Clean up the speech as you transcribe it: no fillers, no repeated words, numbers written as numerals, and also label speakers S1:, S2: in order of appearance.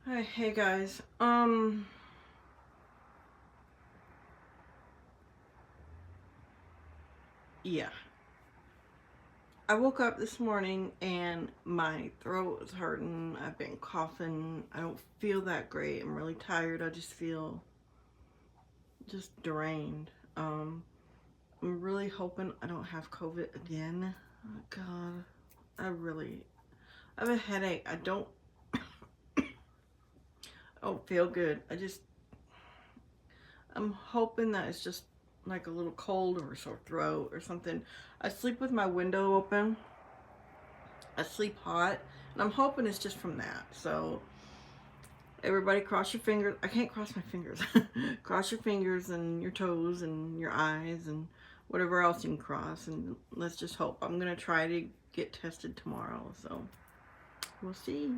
S1: Hi, hey guys. Yeah. I woke up this morning and my throat is hurting. I've been coughing. I don't feel that great. I'm really tired. I just feel just drained. I'm really hoping I don't have COVID again. Oh God. I have a headache. I don't feel good. I'm hoping that it's just like a little cold or a sore throat or something. I sleep with my window open. I sleep hot, and I'm hoping it's just from that. So everybody cross your fingers. I can't cross my fingers. Cross your fingers and your toes and your eyes and whatever else you can cross, and let's just hope. I'm gonna try to get tested tomorrow, so we'll see.